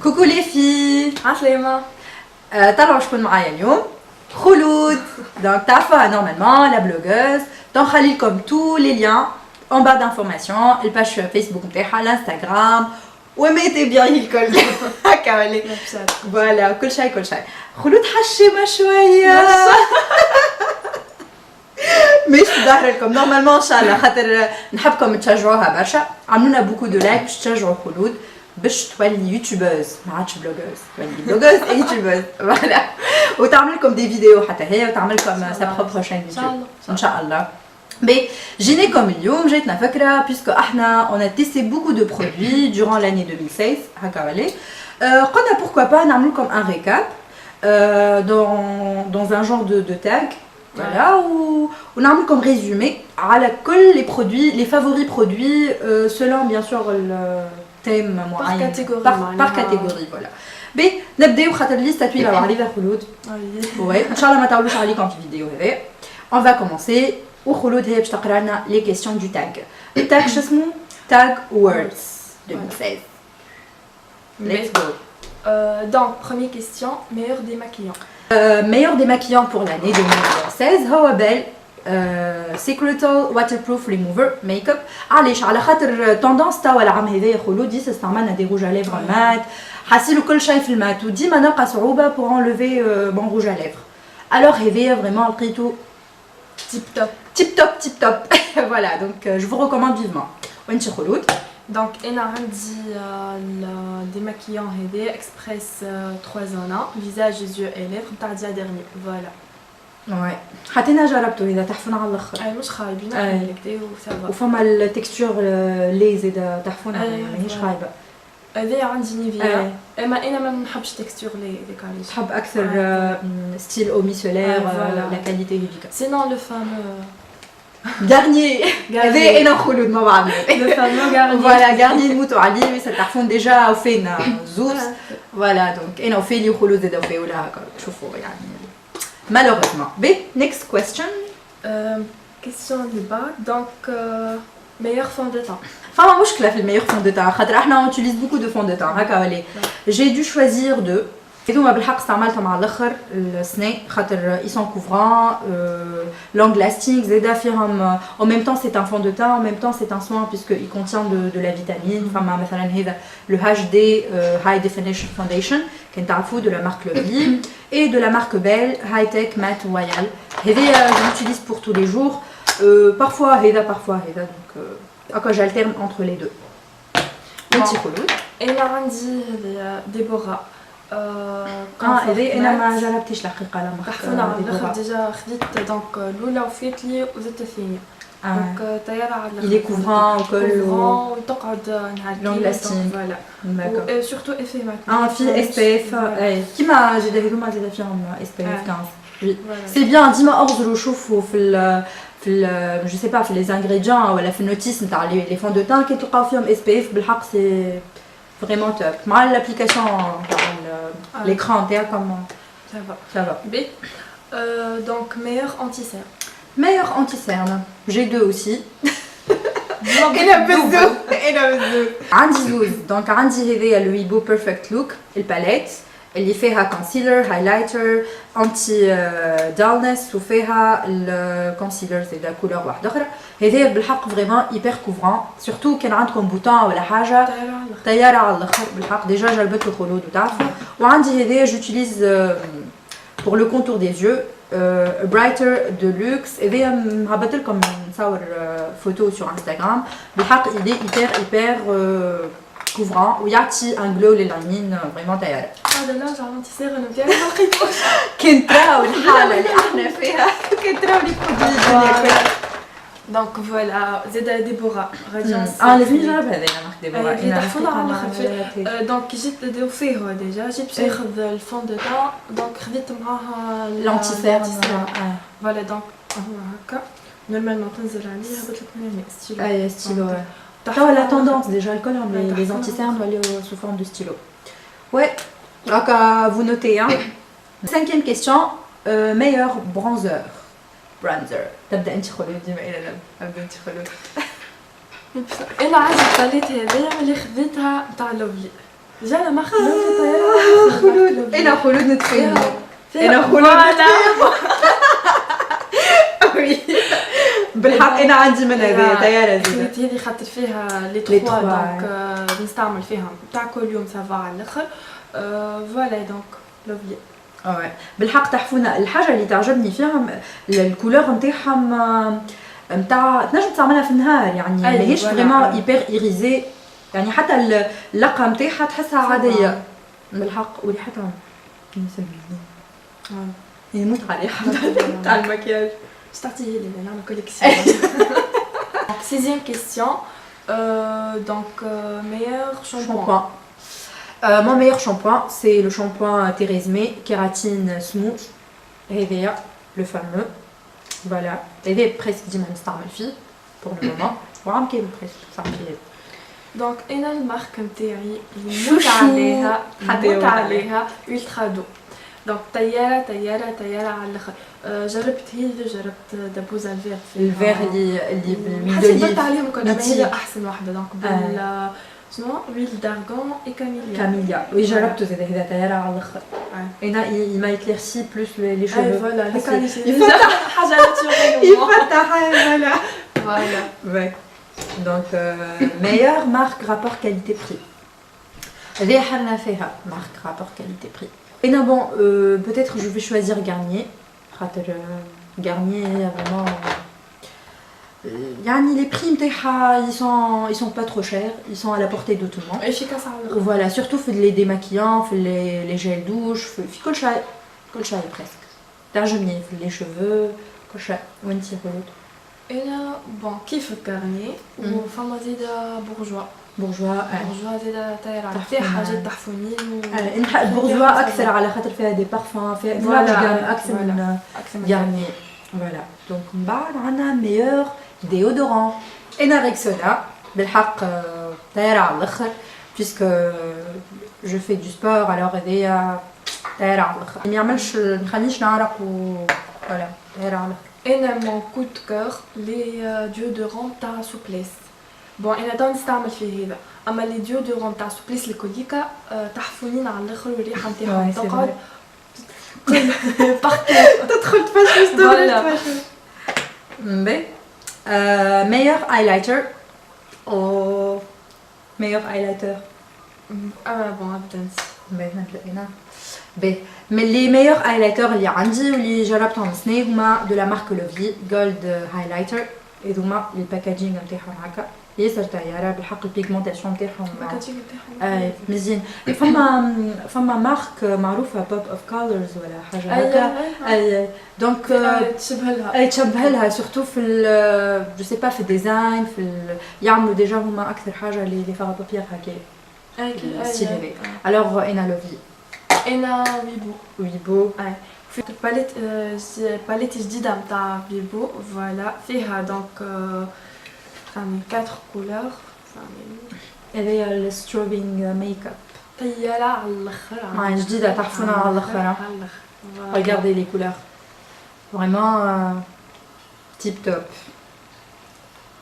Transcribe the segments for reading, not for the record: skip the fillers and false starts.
Coucou les filles. عسلامة. طلعوا شكون معايا اليوم؟ خلود. Donc تعرفوها normalement la blogueuse. تنخلي لكم tous les liens en barre d'informations, الباج فيسبوك نتاعها, الانستغرام. وميتي بيان الكل هكا ولي. فوالا كل شيء. خلود حشمة شوية. مش ظاهر لكم نورمالمون ان شاء الله خاطر نحبكم تشجعوها برشا. عملونا بوكو دو لايك باش تشجعوا خلود باش تولي يوتيوبوز ما عادش بلوغوز تولي بلوغوز اي يوتيوبوز فوالا وتعمل لكم دي فيديو حتى هي وتعمل لكم سا بروبر شين يوتيوب ان شاء الله. Mais جينيكم اليوم جاتنا فكره puisque احنا on a testé beaucoup de produits durant l'année 2016 هكا ولي قلنا pourquoi pas نعمل لكم un récap dans un genre de tag. Voilà, où on a comme résumé à la colle les produits, les favoris produits selon bien sûr le thème par catégorie voilà. Mais نبداو خاطر ليست تاعي راهو عليها خلود. Ouais, ان شاء الله ما تعاودوش عليك في الفيديو هذا. On va commencer وخلود هي باش تقرا لنا les questions du tag. التاج شو اسمه؟ tag words 2016. Let's go. Donc, première question, meilleur démaquillant. Meilleur démaquillant pour l'année 2016 هو بال Secretal Waterproof Remover Makeup. علاش على خاطر تندونس توا العام هذايا خلود استعملنا دي روج à lèvres مات حاسيلو كل شيء في المات وديما نلقى صعوبة pour enlever bon rouge à lèvres. Alors هذايا vraiment لقيتو tip top. Voilà donc je vous recommande vivement. وانت خلود؟ Donc, أنا عندي démaquillant هذا Express 3 en 1 visage, yeux et lèvres نتاع ديا ديرني. Voilà. Ouais. حتى انا جربته هذا تحفون على الاخر. اي مش خايبين هكذا وسافا. وفما التكستور لي زيد تحفون عليها ماهيش خايبه. هذا عندي نيفيا. اما انا ما نحبش تكستور لي هذيك علاش. تحب اكثر ستيل او ميسولير لا كاليتي هذيك. Sinon le fameux Garnier. هذا انا خلود مع بعضنا. Le fameux Garnier. Voilà Garnier نموتوا عليه بس تعرفون ديجا وفينا زوز. Voilà donc انا وفيلي وخلود زاد وفي ولا هكا تشوفوا يعني. Malheureusement. B, next question. Question du bas. Donc, meilleur fond de teint. Enfin, moi je le meilleur fond de teint. On utilise beaucoup de fond de teint. J'ai dû choisir deux. Et donc, بالحق استعملتها مع الآخر السنة خاطر ils sont couvrants, long lasting, زادا فيهم en même temps c'est un fond de teint, en même temps c'est un soin puisqu'il contient de la vitamine. فما مثلا هذا le HD High Definition Foundation كان تعرفوا de la marque Lovely et de la marque Belle High Tech Matte Royal. هذا je l'utilise pour tous les jours. Parfois هذا donc j'alterne entre les deux. وانتي خلود؟ أنا عندي ديبورا. هذه انا ما جربتش الحقيقه لا ما تحفنا على الاخر ديجا خديت دونك الاولى وفات لي وزدت الثانيه دونك طياره على الاخر اللي كوفران وكل وتقعد نهار لونغ لاستين فوالا سورتو اف مات في اس بي اف كيما زاد هذوما زاد فيهم اس بي اف 15 سي بيان ديما اغزروا شوفوا في جو سي با في لي انغريديون ولا في النوتيس نتاع لي فون دو تان كي تلقاو فيهم اس بي اف بالحق سي vraiment top. Moi l'application l'écran interne comme ça va. B. Donc meilleur anti-cerne. Meilleur anti-cerne. J'ai deux aussi. عندي زوز دونك عندي هذايا لو يبو بيرفكت لوك الباليت اللي فيها كونسيلر هايلايتر انتي دالنس وفيها الكونسيلر زاده كولور واحده اخرى. هذايا بالحق فريمون ايبر كوفرون سورتو كان عندكم بوتون ولا حاجه طياره على الاخر بالحق ديجا جربت له خلود وتعرفوا. وعندي هذايا جوتيليز pour le contour des yeux Brighter Deluxe. هذايا هبط لكم نصور فوتو sur Instagram بالحق il est hyper couvrant ويعطي ان جلو للعينين فريمون طياره. هذا لا جا انتي-سيرن نتاعي ما لقيتوش. كنتراو الحاله اللي احنا فيها كنتراو لي برودوي. دونك فوالا زاده ديبورا راديانس. لازم نجرب هذا مارك ديبورا. تحفنا على الاخر. دونك جيت نديرو فيه ديجا جيت باش ناخذ الفون دو تان دونك خديت معاها لانتي-سيرن. فوالا دونك هو هكا نورمالمون تنزل عليه هبط لك من هنا ستيلو. اي ستيلو. توا لا توندونس ديجا الكل les anti-cernes ولاو sous forme de stylo. Ouais. Donc vous notez hein. Cinquième question, meilleur bronzer. تبدا انت خلود ديما الى ابدا انت خلود. انا عندي الباليت هذيا اللي خديتها نتاع لوفلي جانا مارك لوفي طيارة انا خلود نتفاهم فيها انا خلود نتفاهم وي بالحق انا عندي من هذه طياره زينه هذه خاطر فيها لي لي 3 trois، دونك نستعمل فيها تاع كل يوم سافا على الاخر فوالا دونك لوفي بالحق تحفونا الحاجه اللي تعجبني فيهم الكولور نتاعهم نتاع تنجم تعملها في النهار يعني ماهيش فريمون ايبر ايريزي يعني حتى اللقه نتاعها تحسها عاديه بالحق وريحتها نسميها يموت عليها تاع المكياج تعطيه لي نعمل كوليكسيون سيزيام كيستيون دونك meilleur shampoing. Mon meilleur shampoing, c'est le shampoing Thérèse-May Kératine Smooth. Réveilla, le fameux. Voilà. Réveilla presque 10 minutes par ma fille, pour le moment. Voilà, qui est presque ça fait. Donc, أنا الماركة نتاعي اللي نموت عليها ultra doux. دونك طياره على الاخر جربت هيل جربت دبوز الفير الفير اللي بالميدولي حسيت عليهم كنا هي احسن واحده دونك بال شنو ويل دارغون اي كاميليا وي جربته زاد هذا طياره على الاخر انا ما يكليرسي بلوس لي شوفو فوالا يفتح حاجه ناتوريل يفتح فوالا دونك meilleure marque rapport qualité prix هذه حنا فيها marque rapport qualité prix. Et non, bon, peut-être je vais choisir Garnier. Garnier, vraiment. Les prix, ils sont pas trop chers, ils sont à la portée de tout le monde. Efficace. Voilà, surtout fait les démaquillants, fait les gels douche, fait colcha presque. Tarjemier, fait les cheveux, colcha, ou un petit peu. Et là, bon, kiff Garnier ou femme bourgeois. بورجوا زيدا طايره فيها حاجات تحفونين نحب بورجوا اكثر على خاطر فيها دي بارفان فيها اكثر من يعني فوالا دونك من بعد عندنا ميور ديودورون انا ريكسونا بالحق طايره على الاخر بيسكو جو في دو سبور الوغ هذيا طايره على الاخر ما يعملش نخليش نعرق فوالا طايره على الاخر. انا مون كود كور لي ديودورون تاع سوبليس. بون انا دا نستعمل فيه هذا اما لي ديودورون تاع سوبليس الكوليكا تحفونين على الاخر والريحه نتاعهم تقعد تدخل تفشوش فوالا مبي meilleur highlighter او meilleur highlighter بون ابدا لقينا بي من لي meilleur highlighter اللي عندي واللي جربتهم سنه هما دو لا مارك لوفي جولد هايلايتر هذوما الباكاجينغ نتاعهم هكا ياسر طياره بالحق البيغمونطاسيون نتاعهم مزيان. فما مارك معروفه بوب اوف كولرز ولا حاجه هكا دونك تشبه لها سورتو في جو سي با في الديزاين في يعملوا ديجا هما اكثر حاجه لي فار بابير هكا ستيل هذا. الوغ انا لوفي انا ويبو في باليت جديده نتاع فيبو فوالا فيها دونك فامي 4 كولور فامي هذه الستروبينغ ميك اب طياره على الاخر جديده تحفونه على الاخر. regardez les couleurs vraiment تيب توب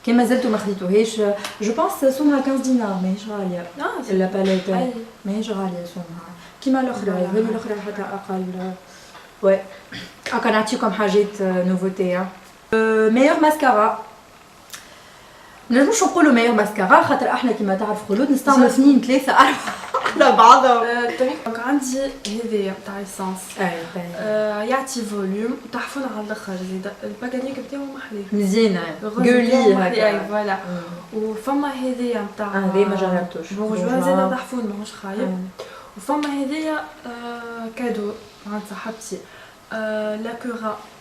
كي مازلتو ما خديتوهاش جو بونس سومها 15 دينار ماهيش غاليه لا باليت ماهيش غاليه سومها كيما الاخرى هذه الاخرى حتى اقل وي هاكا نعطيكم حاجات نوفوتي. meilleur mascara نجموش نقولوا ميور ماسكارا خاطر احنا كيما تعرف خلود نستعملوا 2 3 4 على بعضهم. دونك عندي هذايا تاع ايسانس يعطي فوليوم تحفون على الاخر زيد الباكاجينغ نتاعو محلي مزيانه غولي هكا فوالا. وفما هذايا نتاع هذه ما جربتوش بورجوا زيد تحفون ماهوش خايب. وفما هذايا كادو عند صاحبتي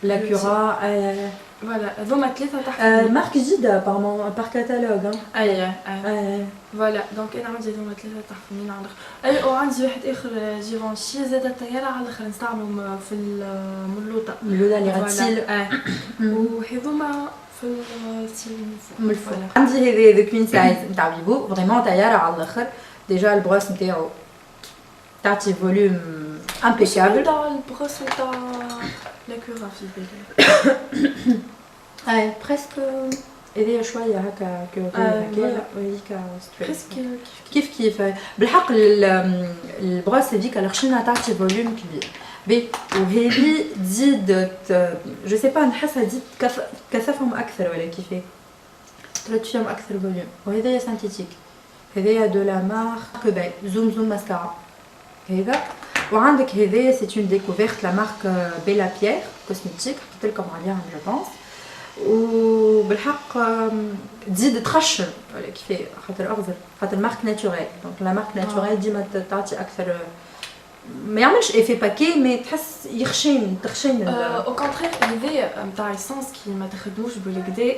لا كورا فوالا هذوما ثلاثه تحت مارك جديده بار كاتالوج اي فوالا دونك انا عندي هذوما ثلاثه تحفونين على الاخر. اي وعندي واحد اخر جيفونشي زاد الطياره على الاخر نستعملوا في الملوطه اللي غتسيل وهذوما في من الفوق. عندي هذه كوين سايز نتاع بيبو فريمون طياره على الاخر ديجا البروس نتاعو تعطي فوليوم امبيكابل تاع البروس تاع لا كورا في بالي presque هذه شويه هكا هكايا وهذيك بريسك كيف بالحق البغاس هذيك الخشنه تعطي فوليوم كبير بي وهذه تزيد جو سي با نحسها تزيد كثافهم اكثر ولا كيفاه ترد فيهم اكثر فوليوم وهذايا سانتيتيك هذايا دو لا مارك باي زوم ماسكارا هذا وعندك هذايا سي اون ديكوفيرت لا مارك بيلا بيير كوسميتيك قلت لكم عليها جو بونس وبالحق تزيد تخشن ولا كيفاه خاطر اغزر خاطر مارك ناتوريل دونك لا مارك ناتوريل ديما تعطي اكثر ما يعملش ايفي باكي مي تحس تخشين او كونترير هذايا نتاع ايسونس كي ما تخدموش بالكدا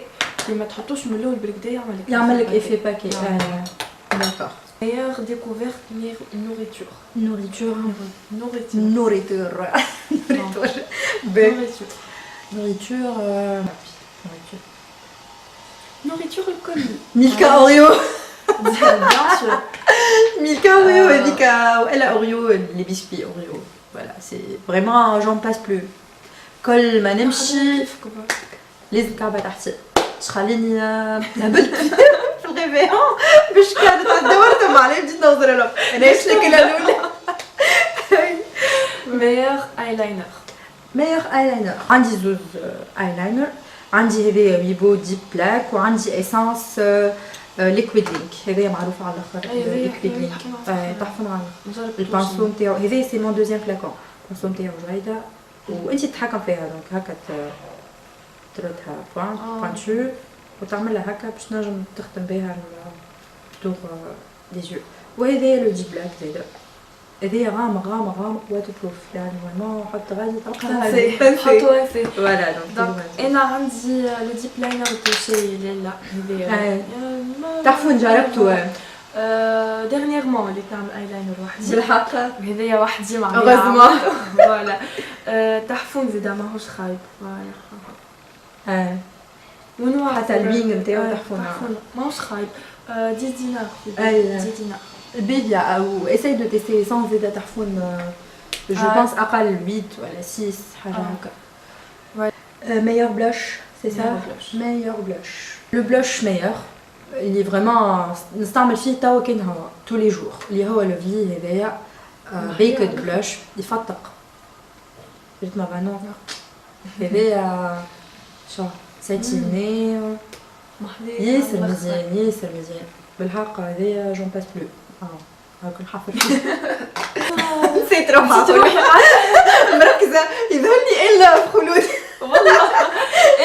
كي ما تحطوش من الاول بالكدا يعمل لك ايفي باكي داكور meilleure découverte nourriture nourriture nourriture الكل Milka Oreo bien sûr Milka Oreo هذيك والا Oreo les biscuits Oreo voilà c'est vraiment j'en passe plus كل ما نمشي لازم كعبة تحتي تخليني هبلت في الغيفيون باش كانت دورت معليه بديت نوصل لهم انا ايش لك الاولى meilleur eyeliner عندي زوز ايلاينر عندي هذايا ويبو ديب بلاك وعندي اسانس ليكويد لينك هذايا معروف على الاخر ليكويد لينك تحفن على البانسو نتاعو هذايا سي مون دوزيام فلاكون البانسو نتاعو جايده وانت تتحكم فيها دونك هكا تردها بوانتو وتعملها هكا باش تنجم تخدم بها الدور دي جو وهذايا لو ديب بلاك زايده هذايا غامق واتر بروف يعني نورمالمون حط غادي تلقاها حطوها فيه فوالا دونك انا عندي لو ديب لاينر دو شي لالا هذايا تعرفوا جربتوه ديرنييرمون اللي تعمل ايلاينر وحدي بالحق وهذايا وحدي مع غزمه فوالا تحفون زيدا ماهوش خايب فوالا ونوع حتى البينغ نتاعو تحفونه ماهوش خايب 10 دينار 10 دينار البيبيا او اساي دو تيستي سون زيدا تحفون جو بونس اقل 8 ولا 6 حاجه هكا meilleur blush c'est ça meilleur blush le blush meilleur اللي فريمون نستعمل فيه توا كان هو tous les jours اللي هو لو في هذايا بيكد بلوش يفتق قلت ما بانون هذايا شو ساتيني ياسر مزيان بالحق هذايا جون باس بلو هاك نحفر نسيت روحي مركزه يظهرني الا خلود والله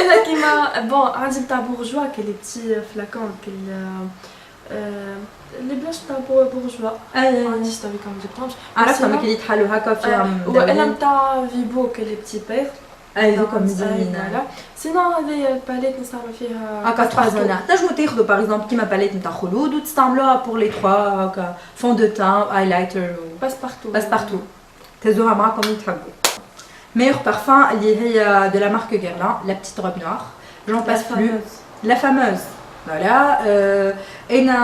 انا كيما بون عندي تاع بورجوا كي لي بتي فلاكون كي لي بلاش تاع بورجوا عندي ستوري كم جبتهمش عرفتهم كي يتحلوا هكا فيهم وانا نتاع فيبو كي لي بتي بير هذوكم مزيانين سينو هذه الباليت نستعمل فيها هكا 3 زونات تنجموا تاخذوا باغ اكزومبل كيما باليت نتاع خلود وتستعملوها بور لي 3 هكا فون دو تان هايلايتر باسبارتو تهزوها معاكم اللي تحبوا meilleur parfum اللي هي de la marque Guerlain la petite robe noire j'en passe plus la fameuse voilà انا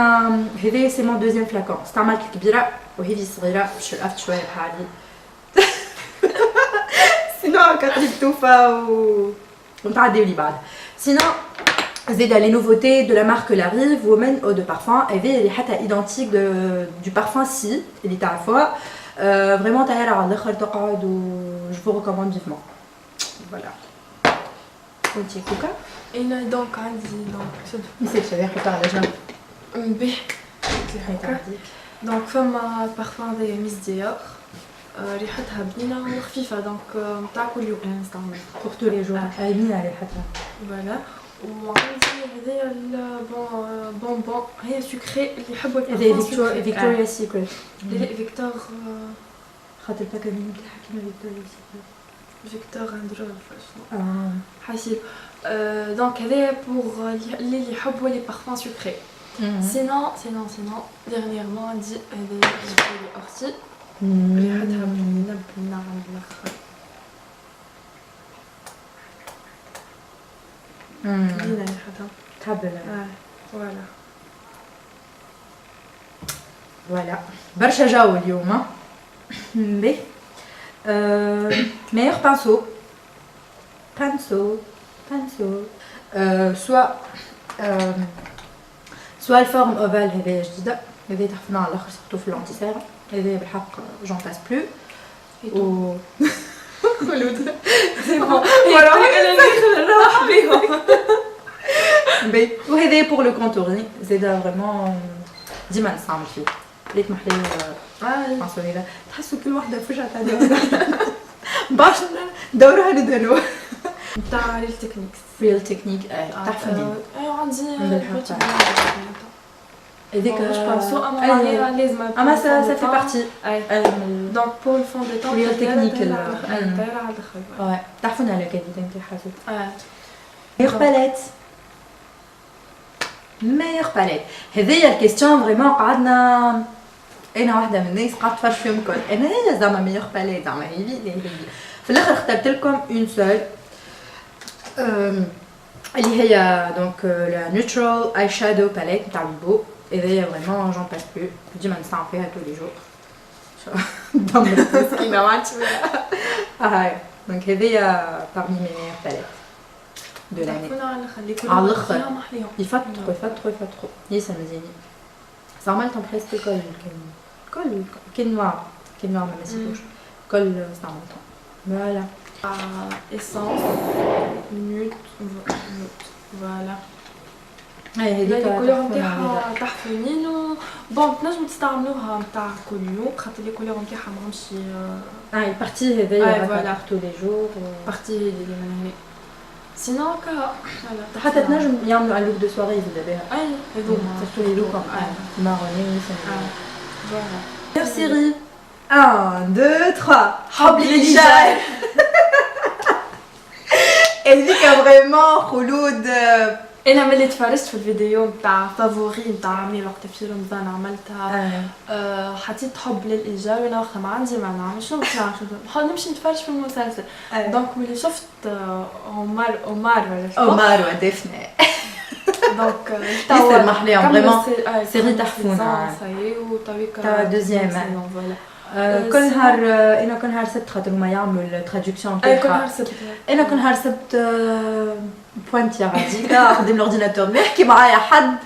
هذه سي مون دوزيام فلاكون استعملت الكبيره وهذه صغيره باش رأفت شويه بحالي سينو كتجيب توفه ونتعديو لي بعد سينو زيد les nouveautés de la marque La Rive Women Eau de Parfum هذه ريحتها identique du parfum Si اللي تعرفوها vraiment طايره على الاخر تقعد و je vous recommande vivement voilà وانتي كوكا انا دونك عندي دونك نسيت شويه حطها على جنب به دونك فما بارفان ديال ميس ديور ريحتها بنينه وخفيفه دونك نتاع كل يوم نستعمل pour tous les jours بنينه ريحتها فوالا وعندي هذايا بونبون هي سكري اللي يحبوا هذه فيكتوريا سيكريت فيكتور خاطر باكا من حكينا فيكتور اندرو شنو حاسيب دونك هذايا بور اللي يحبوا لي بارفان سكري سينون ديرنييرمون عندي هذايا جبت لي اختي ريحتها بنينه عند الاخر بنينه ريحتها تهبل فوالا برشا جو اليوم باهي meilleur pinceau soit soit الفورم اوفال هذه جديده هذه تحفنا على الاخر سورتو في اللونتيسير هذه بالحق جون باس بلو و خلود سي بون voilà انا نروح بيهم بي وهذه بور لو كونتورني زيدا فريمون ديما نستعمل فيه اللي تمح لي العنصر هذا تحسوا كل وحده فجأة تاع باش ندوروها ندهنوا نتاع ريل تكنيكس ريل تكنيك تحفني ايوا عندي هذيك جو بونسو اما لازم اما ça fait partie دونك بور الفون دو طون ريل تكنيك دايره على الاخر تحفنا على الكاديده نتاع حاجه ميغ باليت ميغ باليت هذه الكيستيون فريمون قعدنا انا واحده من الناس قعدت تفرج فيهم الكل انا هي زعما ميغ باليت زعما هي في الاخر اخترت لكم اون سول اللي هي دونك لا نيوترال اي شادو باليت نتاع بيبو هذه فريمون جون باس بلو ديما نستعمل فيها تو لي جور دمرت مسكينه ما عادش هاي دونك هذه parmi mes meilleures palettes de l'année على الاخر يفتروا ياسر مزيانين زعما تنبريسكي كل نوع ما مسيتوش كل استعملتهم فوالا اسانس نوت فوالا هذيك الكولور نتاعها تحفونين بون تنجموا تستعملوها نتاع كل يوم خاطر الكولور نتاعها ماهمش البارتي هذيا فوالا تو لي جور بارتي هذه اللي من هنا سينو هكا حتى تنجم يعملوا على لوك دو سواري يزيدوا بها اي هذوما سيرتو لي لوك ماروني فوالا ميرسي 1 2 3 حبلي الرجال هذيك فريمون خلود انا ملي تفرجت في الفيديو نتاع فافوري نتاع عمي وقت في رمضان عملتها حطيت حب للايجار وانا واخا ما عندي مانع شنو باش نعمل نحاول نمشي نتفرج في المسلسل دونك ملي شفت عمر ودفنة دونك ياسر محليهم فريمون سيري تحفونه ساي وتويك تا دوزيام كل نهار سبت خاطر هما يعملوا التراديكسيون تاعها انا كل نهار سبت بوينتي غاديكا نخدم الاورديناتور ما يحكي معايا حد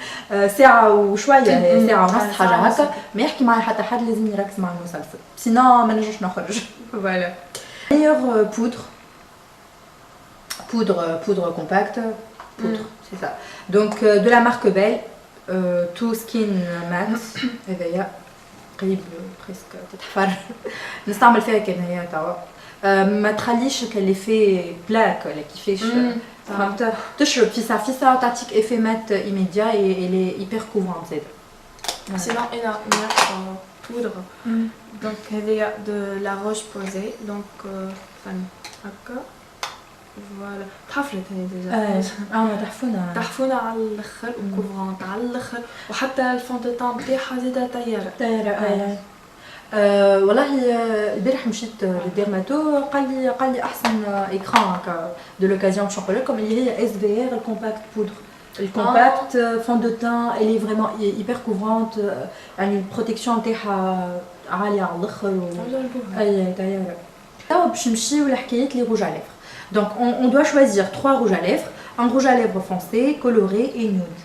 ساعه وشويه ساعه ونص حاجه هكا ما يحكي معايا حتى حد لازم يركز مع المسلسل سينو ما نجمش نخرج فوالا ميور poudre compacte c'est ça donc de la marque Belle tout skin matte هذايا قريب بريسك تتحفر نستعمل فيها كنهايه توا ما تخليش كليفي بلاك ولا كيفاش فهمت تشرب في ساعه وتعطيك ايفي مات ايميديا et elle est hyper couvrante زيد سينو انا بودر دونك هذه دو لا روش بوزي دونك فن هكا فوالا تحفرت هذه ديجا تحفونه على الاخر وكوفرونت على الاخر وحتى الفون دو طون نتاعها زيدا طياره والله البارح مشيت للديرماتو قال لي احسن اكران هكا دو لوكازيون باش نقول لكم اللي هي اس في ار الكومباكت بودر الكومباكت فون دو تان اللي فريمون هيبر كوفرونت يعني البروتيكسيون نتاعها عاليه على الاخر اي طياره توا باش نمشيو لحكايه لي روج على ليفر donc on doit choisir 3 rouges à lèvres un rouge à lèvres foncé coloré et nude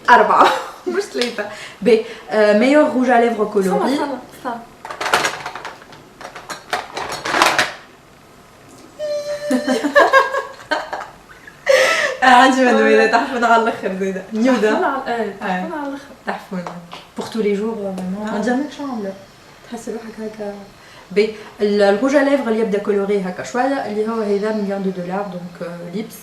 4 مش 3 ب meilleur rouge à lèvres coloré عندي مدوينه تحفون على الاخر زيده نيوده تحفون على الاخر تحفون pour tous les jours vraiment on dirait que شامله تحس روحك هكا ب الروج à lèvres اللي يبدا كولوري هكا شويه اللي هو هذا مليون دو دولار دونك ليبس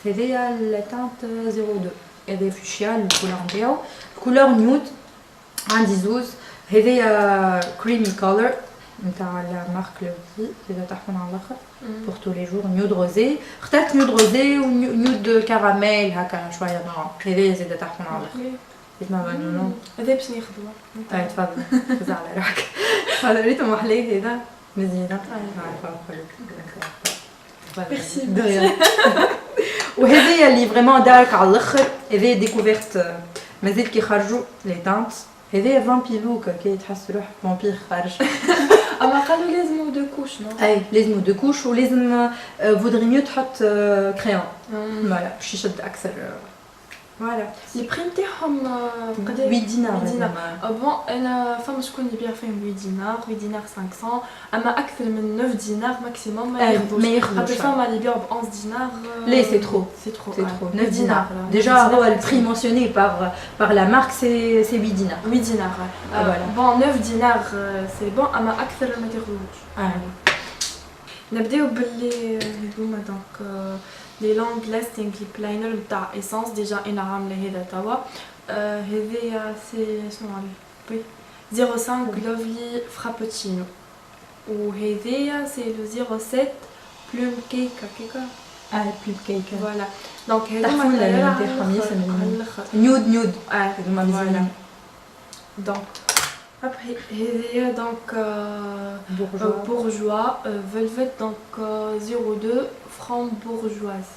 هذه التانت 02 هذا فوشيا الكولور نتاعو الكولور نيود عندي زوز هذه كريمي كولر نتاع لا مارك لوفي اذا تحفون على الاخر pour tous les jours نيود روزي اخترت نيود روزي ونيود كراميل هكا شويه نوع هذه زيد تحفون على الاخر اسمها بانونو هذا باش ناخذوها تفضل فز على روحك هذا ريتو محليه هذا مزيانه ميرسي دغيا وهذه اللي فريمون دارك على الاخر هذه ديكوفيرت مازال كي خرجوا لي تانت هذه فامبيلوك كي تحس روح فامبير خارج اما قالوا لازم دو كوش نو اي لازم دو كوش ولازم فودري ميو تحط كريون فوالا باش يشد اكثر فوالا لي بري نتاعهم 8 دينار بون انا فما شكون يبيع فيهم 8 دينار 8 دينار 500 اما اكثر من 9 دينار ماكسيموم ما ياخذوش خاطر فما اللي يبيعوا ب 11 دينار لي سي ترو سي ترو 9 دينار déjà هو البري mentionné par la marque c'est 8 دينار 8 دينار بون 9 دينار سي بون اما اكثر ما تاخذوش نبداو باللي هذوما دونك لي لونغ لاستينغ لي بلاينر نتاع ايسونس ديجا انا عامله هذا توا هذايا سي شنو عليه وي 05 لوفلي فرابوتشينو وهذايا سي لو 07 بلوم كيكه بلوم كيكه فوالا دونك هذوما تاعهم ياسر نيود هذوما مزيانين دونك après هذايا دونك bourgeois velvet donc 02 franc bourgeoise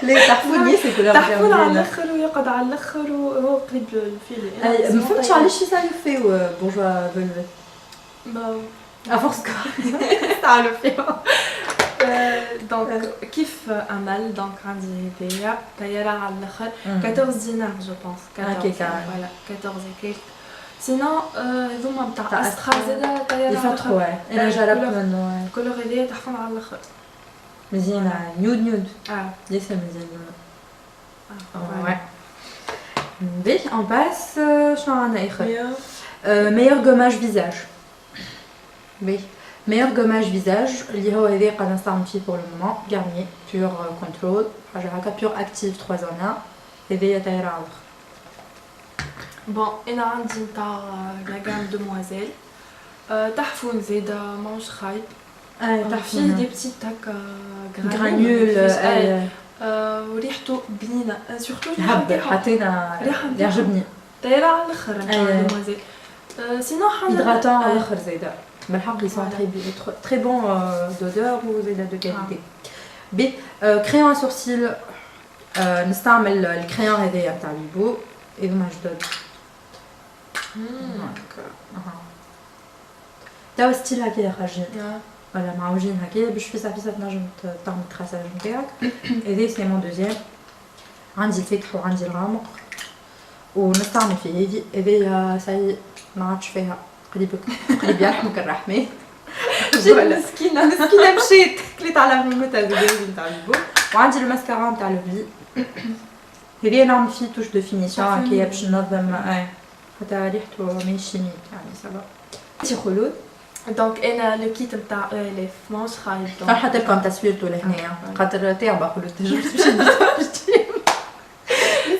ليه تحفوني سي كولور تحفون على الاخر ويقعد على الاخر وهو قريب الفيلي ما فهمتش علاش يسالفوا بورجوا فيلفت افورس تعالوا فيها دونك كيف امل دونك عندي هذايا طياره على الاخر 14 دينار جو بونس 14 فوالا 14 كيك سينو هذوما نتاع استرا زاده طياره يفتحوا انا جربت منه كل هذايا تحفون على الاخر مزيانه نيود لسه مزيانه بي اون باس شنو عندنا اخر meilleur gommage visage بي meilleur gommage visage اللي هو هذا قاعد نستعمل فيه pour le moment Garnier pur control حاجه هكا pur active 3 en 1 هذايا طايره على الاخر بون انا عندي نتاع لا غام دوموازيل تحفون زاده ماهوش خايب تحفين دي بتيت هكا غرانيول وريحته بنينه سورتو الهب حطينا يعجبني طايره على الاخر نتاع دوموازيل سينو حاجه هيدراتون على الاخر زاده بالحق ils sont très bons d'odeur وزاده de qualité بي crayon à sourcils نستعمل الكريون هذايا تاع ليبو اذا جدد تاو ستيل هكايا خارجين فوالا معوجين هكايا باش فيسا تنجم تعمل التراساج نتاعك هذا سي مون دوزيام عندي الفاتح وعندي الغامق ونستعمل فيه هذايا ساي ما عادش فيها قريب يرحمك الرحمن مسكينه مشيت كليت على الريموت هذا نتاع ليبو وعندي الماسكارا نتاع لوفلي هذايا نعمل فيه توش دو فينيسيون هكايا باش ننظم حتى ريحته ماهيش شيميك يعني سافا انتي خلود دونك انا لو كيت نتاع الف ماهوش خايب حتى لكم تصويرته لهنايا خاطر تعبه خلود تجربت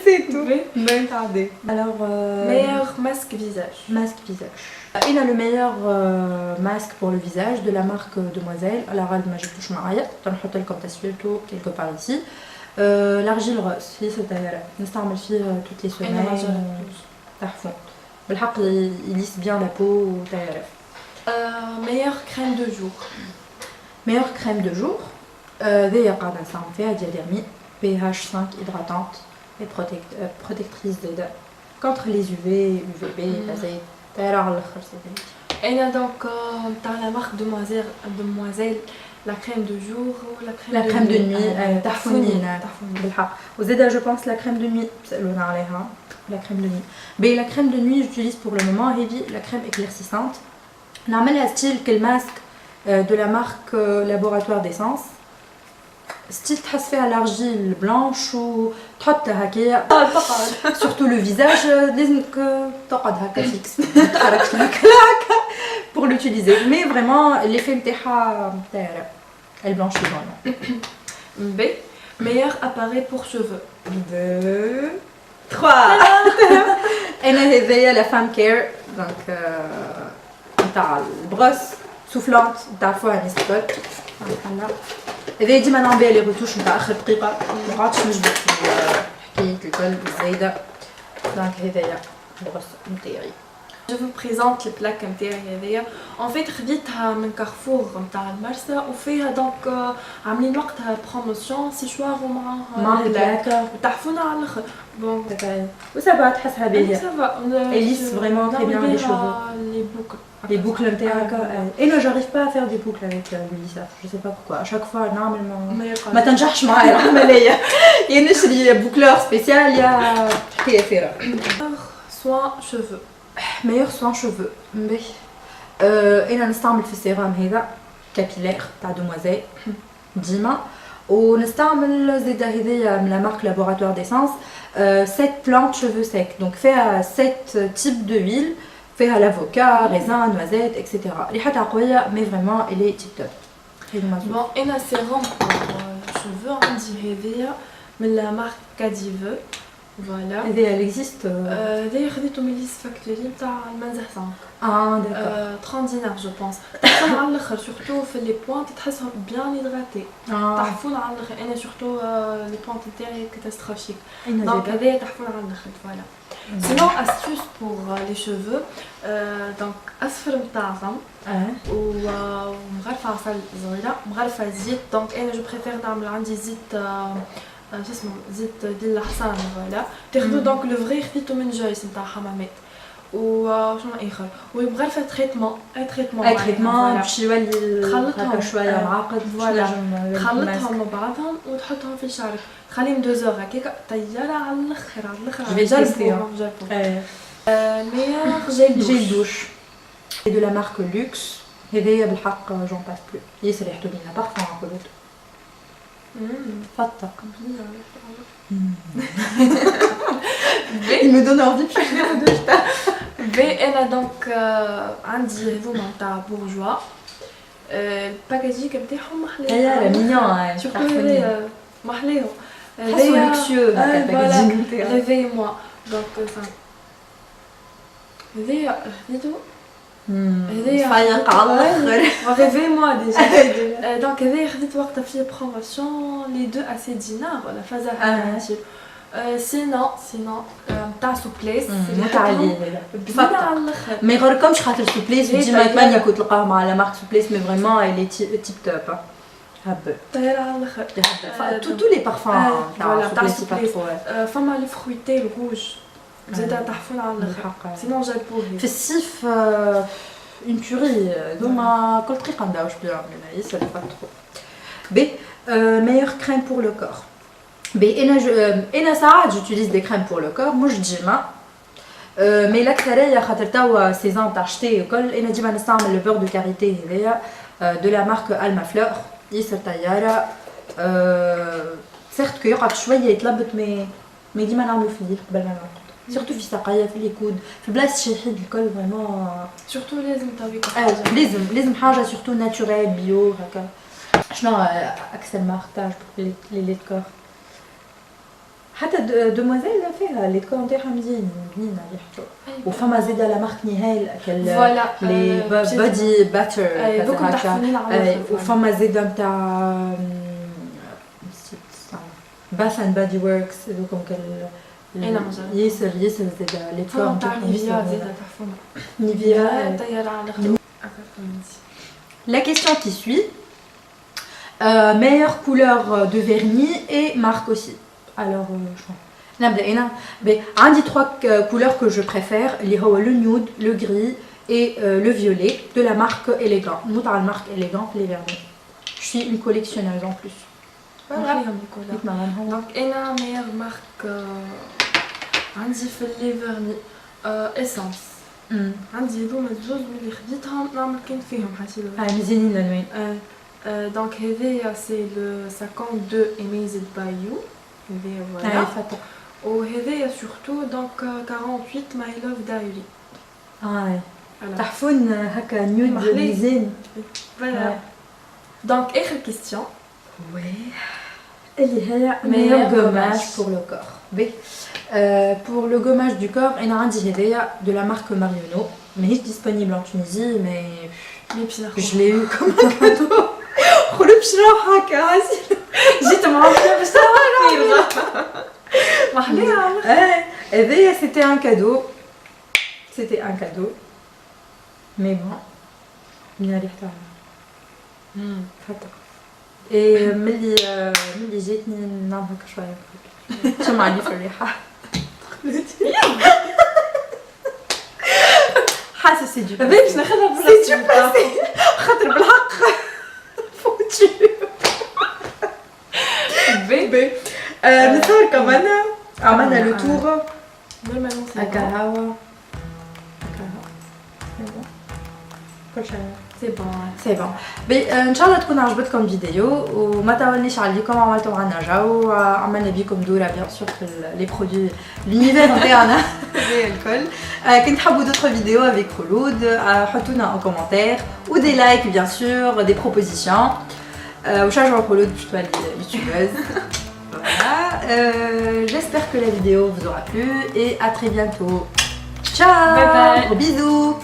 c'est tout même tardé alors meilleur masque visage il a le meilleur masque pour le visage de la marque Demoiselle alors elle m'a جبتوش معايا تنحط لكم تصويرته quelque part ici l'argile rose فيه ستايره نستعمل فيه toutes les semaines تحفون بالحق يليس bien la peau وتايره meilleure crème de jour ذي قاعده نستعمل فيها ديال ديرمي pH 5 hydratante et protectrice contre les UV, UVB, طايره على الاخر سيدي انا دونك نتاع لا مارك دوموازيل لا كريم دو جور ولا كريم دو نوي تحفوني بالحق وزاده جو بونس لا كريم دو نوي سالونا عليها la crème de nuit mais la crème de nuit j'utilise pour le moment هذه la crème éclaircissante نعملها ستيل كالماسك de la marque laboratoire d'essence ستيل تحس فيها الارجيل بلانش وتحطها هكايا تقعد سورتو لو فيزاج لازمك تقعد هكا فيكس ما تخرجش هكا pour l'utiliser mais vraiment l'effet نتاعها طايره elle blanchit vraiment B meilleur appareil pour cheveux 2 3 انا هذايا لا فام كير دونك نتاع البروس سوفلانت تعرفوها نسبل هذا ديما نعمل لي روتوش نتاع اخر دقيقه ما قعدتش نجبد حكايه الكل الزايده دونك هذايا البروس نتاعي Je vous présente البلاك نتاعي هذيا en fait خديتها من كارفور نتاع المرسى وفيها دونك عاملين وقتها بروموسيون سي شوار ومعاها البلاك وتحفونه على الاخر بون وسافا تحسها باهيه سافا elle lisse vraiment très bien les cheveux les boucles Les boucles نتاعك. Et non, j'arrive pas à faire des boucles avec Lisa. Je sais pas pourquoi. À chaque fois, normalement. ما تنجحش معايا العملية. يا نشري بوكلور سبيسيال يا حكاية ثيرة. soin cheveux. meilleur soin cheveux. باهي. أنا نستعمل في السيرام هذا كابيلير تاع دوموازيل ديما. ونستعمل زيادة هذيا من لا مارك لابوراتوار ديسانس 7 plantes cheveux secs. Donc فيها 7 types de huile. فيها l'avocat, raisin, noisette, etc. ريحتها قوية mais vraiment elle est tip top. Bon, أنا sérum pour cheveux عندي هذيا من la marque Cadive. Voilà. Elle existe. هذايا خديته من ليس فاكتوري نتاع المنزه 5. Ah d'accord. 30 دينار جو بونس. تحفون على الاخر سورتو في لي بوانت تحسهم بيان هيدراتي. تحفون على الاخر انا سورتو لي بوانت نتاعي كاتاستروفيك. دونك هذايا تحفون على الاخر فوالا. Sinon, astuce pour les cheveux, donc أصفر مطعم ومغرفة عسل صغيرة مغرفة زيت. دونك أنا جو بريفير نعمل عندي زيت شو اسمه زيت ديال الحصان فوالا. تاخذوا دونك لو فغي خديتو من جويس نتاع حمامات وشنو اخر ومغرفة تريتمون اي تريتمون باش يولي تخلطهم شوية معقد فوالا تخلطهم مع بعضهم وتحطهم في شعرك تخليهم 2 heures هكاك طيارة على الاخر جربوها. المياه جيل دوش de la marque Luxe. هذايا بالحق j'en passe plus. ياسر ريحته بينا بارفان عقلته. فتق. Il me donne envie de changer de douche. انا دونك عندي هذوما نتاع بورجوا الباكاجيك نتاعهم محليهم. لا مينيون سورتو هذايا محليهم. هذايا لوكسيو هكا الباكاجيك نتاعو. ريفي موا دونك هذايا خديتو هذايا فايق على الاخر. ريفي موا ديجا. دونك هذايا خديت وقتها في بروموسيون لي دو ا سي دينار ولا فازا. سينون تاع سوبليس متعلي بزاف على الاخر ما يغركمش خاطر سوبليس ديما ثمانية كنت تلقاهم على مارك سوبليس مي فريمون الي تيب توب. هبل طير على الاخر تو لي بارفان تاع سوبليس فما لي فرويتي الروج زاد تحفون على الاخر سينون جابوه في الصيف اون بوري دوما كل دقيقة نداوش بها من يسال با ترو. بي meilleure crème pour le corps. انا ساعات j'utilise des crèmes pour le corps مش ديما مي الاكثريه خاطر توا سيزون تاع الشتاء وكل انا ديما نستعمل لو بور دو كاريتي هذايا دو لا مارك الما فلور ياسر طياره سيرت كو يقعد شويه يتلبط مي ديما نعملو فيه قبل ما نرقد سورتو في ساقيه في ليكود في بلاصه الشهيد الكل فريمون سورتو لازم تاويك لازم حاجه سورتو ناتوريل بيو هكا. شنو اكثر مارك تاعك لي ليت كور حتى دوموازيل فيها لي كور نتاعها مزيان بنينه ريحته. وفما زاده لا مارك نهال لي بودي باتر هكا. وفما زاده نتاع باث اند بادي وركس دوكم ياسر زاده لي كور نتاعهم نيفيا زاده تحفون نيفيا طياره على الاخر. La question qui suit, meilleure couleur de vernis et marque aussi. Alors, نبدأ هنا. عندي 3 couleurs que je préfère اللي هو le nude, le gris et le violet de la marque Elegant. نموت على المارك Elegant les vernis. Je suis une collectionneuse en plus. دونك انا ميور مارك عندي في لي فيرني اسانس. عندي هذوما الزوز اللي خديتهم نعمل كان فيهم حسيت مزيانين الالوان. دونك هذايا سي لو 52 اميزد باي يو هذايا فوالا. وهذايا سورتو دونك 48 ماي لوف دايري. تحفون هكا نيود مزيان. فوالا دونك اخر كيستيون وي اللي هي meilleur gommage pour le corps. Pour le gommage du corps انا عندي هذايا de la marque Marionneau ماهيش disponible en Tunisie mais je l'ai eu comme un cadeau. خلو باش نروح هكا عسير جيت معايا باش نروح محليها. هذايا c'était un cadeau mais bon بنينه ريحتها فتق. ملي جاتني نعمل هكا شويه شمع لي في الريحه حاسه سي دو باش ناخذها سي دو باسي خاطر بالحق فوتي بي نتصور كمان عملنا لو تور نورمالمون سي هكا هوا كل شيء سي بون سي بون بي ان شاء الله تكون عجبتكم الفيديو وما توليش عليكم عملتوا معنا جو عملنا بيكم دوره بيان سور في لي برودوي لونيفير نتاعنا زي الكل كنت تحبوا دوطخ فيديو افيك خلود حطوا لنا ان كومونتير و دي لايك بيان سور دي بروبوزيسيون وشجعوا خلود باش تولي يوتيوبرز. Voilà, j'espère que la vidéo vous aura plu et à très bientôt. Ciao, bye bye. Gros bisous.